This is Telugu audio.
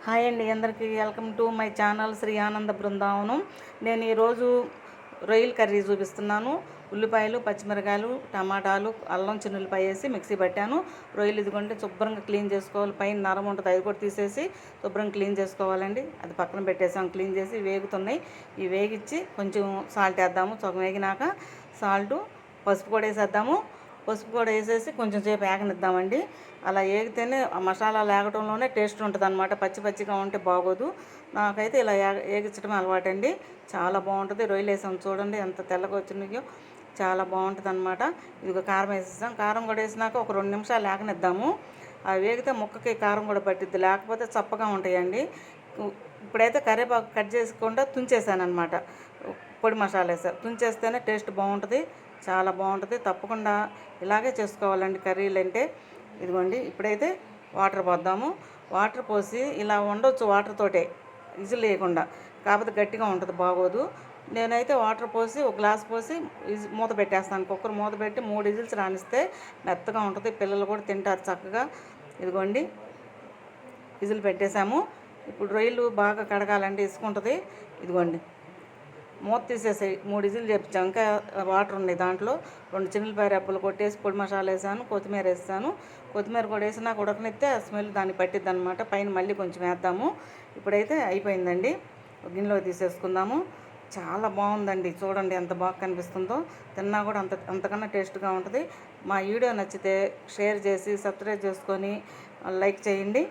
హాయ్ అండి, అందరికీ welcome to my channel Sri Ananda Brindavanam. నేను ఈరోజు రొయ్యల కర్రీ చూపిస్తున్నాను. ఉల్లిపాయలు, పచ్చిమిరకాయలు, టమాటాలు, అల్లం చిన్నులపాయ వేసి మిక్సీ పట్టాను. రొయ్యలు ఇదిగోండి శుభ్రంగా క్లీన్ చేసుకోవాలి. పైన నరం ఉంటుంది, అది కూడా తీసేసి శుభ్రంగా క్లీన్ చేసుకోవాలండి. అది పక్కన పెట్టేసాం. క్లీన్ చేసి వేగుతున్నాయి. ఇవి వేగించి కొంచెం సాల్ట్ వేద్దాము. సగం వేగినాక సాల్టు, పసుపు కూడా వేసేద్దాము. పసుపు కూడా వేసేసి కొంచెం సేపు వేగనిద్దామండి. అలా వేగితేనే ఆ మసాలాలు వేగటంలోనే టేస్ట్ ఉంటుంది అనమాట. పచ్చి పచ్చిగా ఉంటే బాగోదు. నాకైతే ఇలా వేగించడం అలవాటండి. చాలా బాగుంటుంది. రొయ్యలు వేసాం చూడండి ఎంత తెల్లగా వచ్చినాయో, చాలా బాగుంటుంది అనమాట. ఇదిగో కారం వేసేసాం. కారం కూడా వేసినాక ఒక 2 నిమిషాలు వేగనిద్దాము. అవి వేగితే ముక్కకి కారం కూడా పట్టిద్ది, లేకపోతే చప్పగా ఉంటాయండి. ఇప్పుడైతే కరివేపాకు కట్ చేసుకుండా తుంచేసాను అనమాట. పొడి మసాలా వేసాను. తుంచేస్తేనే టేస్ట్ బాగుంటుంది, చాలా బాగుంటుంది. తప్పకుండా ఇలాగే చేసుకోవాలండి కర్రీలు అంటే. ఇదిగోండి ఇప్పుడైతే వాటర్ పోద్దాము. వాటర్ పోసి ఇలా ఉండొచ్చు వాటర్ తోటే, విజిల్ వేయకుండా. కాకపోతే గట్టిగా ఉంటుంది, బాగోదు. నేనైతే వాటర్ పోసి ఒక గ్లాస్ పోసి మూత పెట్టేస్తాను. కుక్కర్ మూత పెట్టి 3 విజిల్స్ రానిస్తే మెత్తగా ఉంటుంది. పిల్లలు కూడా తింటారు చక్కగా. ఇదిగోండి విజిల్ పెట్టేసాము. ఇప్పుడు రొయ్యలు బాగా కడగాలండి, ఇసుకుంటుంది. ఇదిగోండి మూత తీసేసి 3 విజిల్ చేపించాను. ఇంకా వాటర్ ఉన్నాయి దాంట్లో. 2 చిన్నులపాయ రెబ్బలు కొట్టేసి పొడి మసాలా వేసాను, కొత్తిమీర వేసాను. కొత్తిమీర కూడా వేసినాక ఉడకనిస్తే ఆ స్మెల్ దాన్ని పట్టిద్ది అనమాట. పైన మళ్ళీ కొంచెం వేద్దాము. ఇప్పుడైతే అయిపోయిందండి. గిన్నెలో తీసేసుకుందాము. చాలా బాగుందండి, చూడండి ఎంత బాగా కనిపిస్తుందో. తిన్నా కూడా అంతకన్నా టేస్ట్గా ఉంటుంది. మా వీడియో నచ్చితే షేర్ చేసి సబ్స్క్రైబ్ చేసుకొని లైక్ చేయండి.